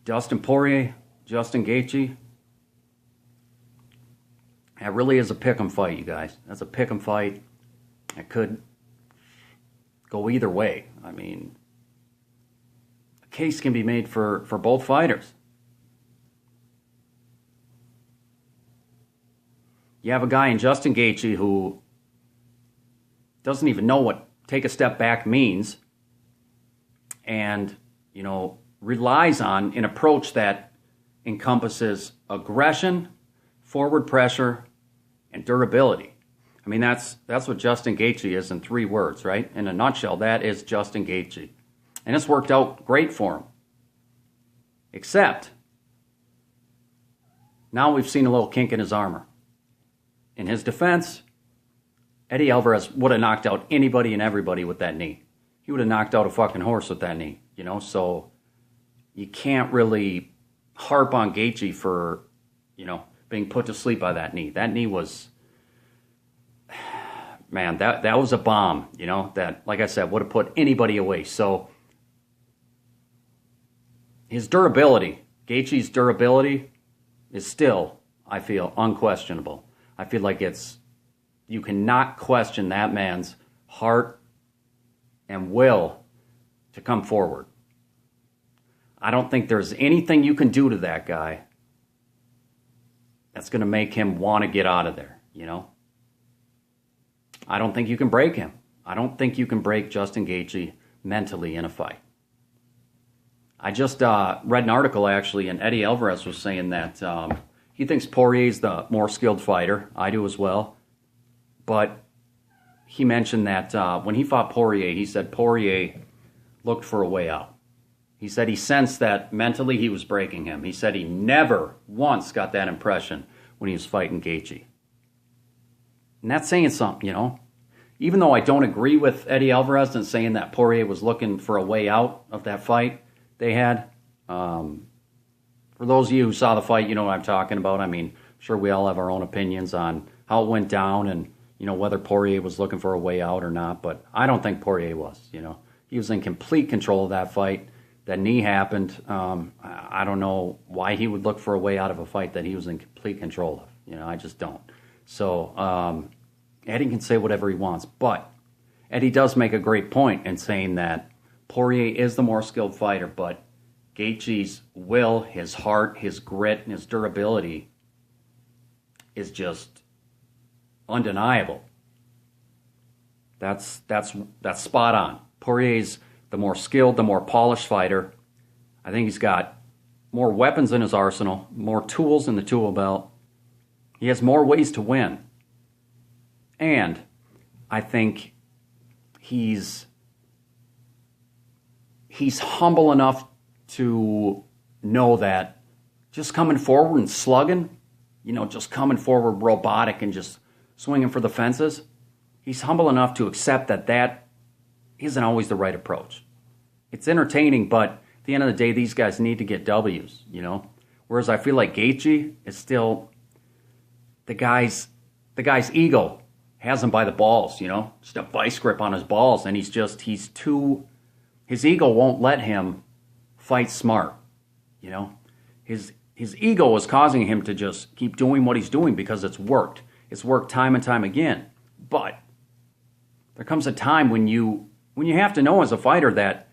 Dustin Poirier, Justin Gaethje. That really is a pick'em fight, you guys. That's a pick'em fight. It could go either way. I mean, a case can be made for both fighters. You have a guy in Justin Gaethje who doesn't even know what take a step back means, and, relies on an approach that encompasses aggression, forward pressure, and durability. I mean, that's what Justin Gaethje is in 3 words, right? In a nutshell, that is Justin Gaethje. And it's worked out great for him. Except, now we've seen a little kink in his armor. In his defense, Eddie Alvarez would have knocked out anybody and everybody with that knee. He would have knocked out a fucking horse with that knee, so you can't really harp on Gaethje for, being put to sleep by that knee. That knee was, man, that was a bomb, that, like I said, would have put anybody away. So his durability, Gaethje's durability is still, I feel, unquestionable. I feel like you cannot question that man's heart and will to come forward. I don't think there's anything you can do to that guy that's going to make him want to get out of there, I don't think you can break him. I don't think you can break Justin Gaethje mentally in a fight. I just read an article, actually, and Eddie Alvarez was saying that he thinks Poirier's the more skilled fighter. I do as well. But he mentioned that when he fought Poirier, he said Poirier looked for a way out. He said he sensed that mentally he was breaking him. He said he never once got that impression when he was fighting Gaethje. And that's saying something, Even though I don't agree with Eddie Alvarez in saying that Poirier was looking for a way out of that fight they had. For those of you who saw the fight, you know what I'm talking about. I mean, I'm sure we all have our own opinions on how it went down and, whether Poirier was looking for a way out or not. But I don't think Poirier was, He was in complete control of that fight. That knee happened. I don't know why he would look for a way out of a fight that he was in complete control of. I just don't. So Eddie can say whatever he wants. But Eddie does make a great point in saying that Poirier is the more skilled fighter, but Gaethje's will, his heart, his grit, and his durability is just undeniable. That's spot on. Poirier's the more skilled, the more polished fighter. I think he's got more weapons in his arsenal, more tools in the tool belt. He has more ways to win. And I think he's humble enough to know that just coming forward and slugging, just coming forward robotic and just swinging for the fences, he's humble enough to accept that isn't always the right approach. It's entertaining, but at the end of the day, these guys need to get W's, Whereas I feel like Gaethje is still the guy's ego has him by the balls, just a vice grip on his balls, and his ego won't let him fight smart, His ego is causing him to just keep doing what he's doing because it's worked. It's worked time and time again. But there comes a time when you have to know as a fighter that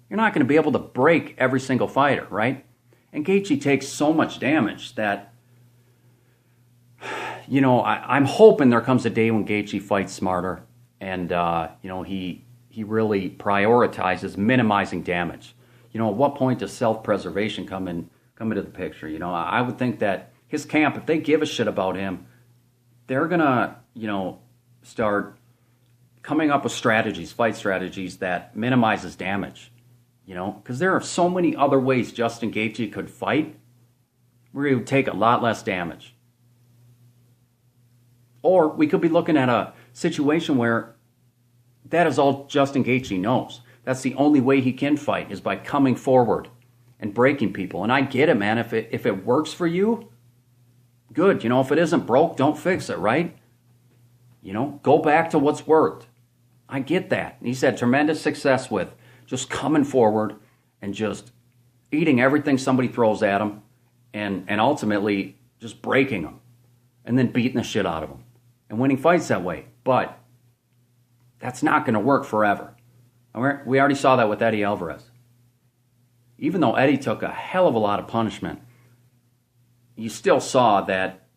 you're not going to be able to break every single fighter, right? And Gaethje takes so much damage that, I'm hoping there comes a day when Gaethje fights smarter and, he really prioritizes minimizing damage. At what point does self-preservation come into the picture? I would think that his camp, if they give a shit about him, they're going to, start coming up with fight strategies that minimizes damage, because there are so many other ways Justin Gaethje could fight where he would take a lot less damage. Or we could be looking at a situation where that is all Justin Gaethje knows. That's the only way he can fight is by coming forward and breaking people. And I get it, man. If it works for you, good. If it isn't broke, don't fix it, right? Go back to what's worked. I get that. And he's had tremendous success with just coming forward and just eating everything somebody throws at him, and ultimately just breaking them, and then beating the shit out of them, and winning fights that way. But that's not going to work forever. We already saw that with Eddie Alvarez. Even though Eddie took a hell of a lot of punishment, you still saw that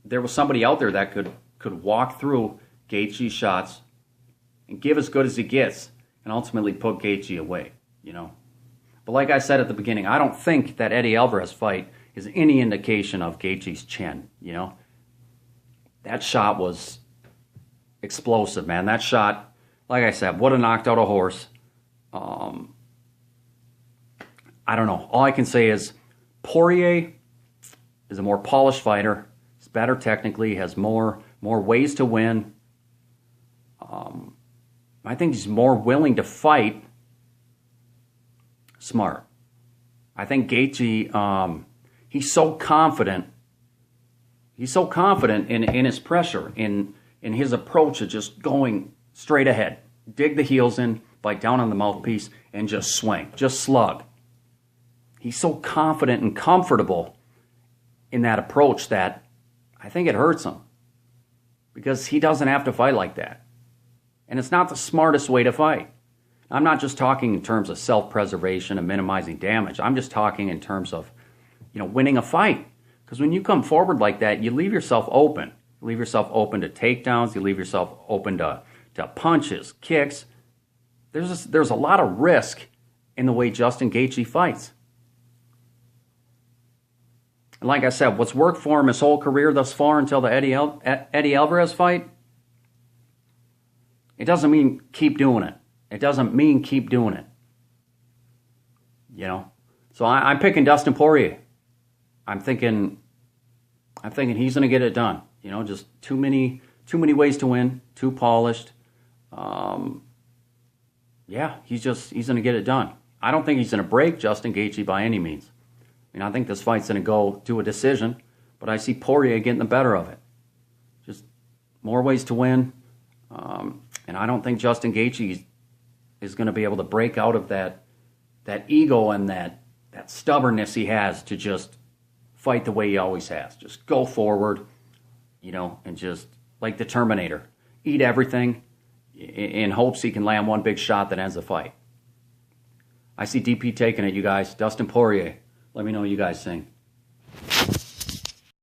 there was somebody out there that could walk through Gaethje's shots and give as good as he gets and ultimately put Gaethje away, you know. But like I said at the beginning, I don't think that Eddie Alvarez fight is any indication of Gaethje's chin, you know. That shot was explosive, man. That shot, like I said, would have knocked out a horse. I don't know. All I can say is Poirier is a more polished fighter. He's better technically, has more ways to win. I think he's more willing to fight smart. I think Gaethje, he's so confident. He's so confident in his pressure, in his approach of just going straight ahead. Dig the heels in, bite down on the mouthpiece, and just swing. Just slug. He's so confident and comfortable in that approach that I think it hurts him. Because he doesn't have to fight like that. And it's not the smartest way to fight. I'm not just talking in terms of self-preservation and minimizing damage. I'm just talking in terms of, you know, winning a fight. Because when you come forward like that, you leave yourself open. You leave yourself open to takedowns. You leave yourself open to punches, kicks. There's a lot of risk in the way Justin Gaethje fights. And like I said, what's worked for him his whole career thus far until the Eddie Alvarez fight, it doesn't mean keep doing it. It doesn't mean keep doing it. You know? So I'm picking Dustin Poirier. I'm thinking he's going to get it done. You know, just too many ways to win, too polished. Yeah, he's going to get it done. I don't think he's going to break Justin Gaethje by any means. I mean, I think this fight's going to go to a decision, but I see Poirier getting the better of it. Just more ways to win. And I don't think Justin Gaethje is going to be able to break out of that ego and that stubbornness he has to just fight the way he always has. Just go forward, you know, and just, like the Terminator, eat everything in hopes he can land one big shot that ends the fight. I see DP taking it, you guys. Dustin Poirier. Let me know what you guys think.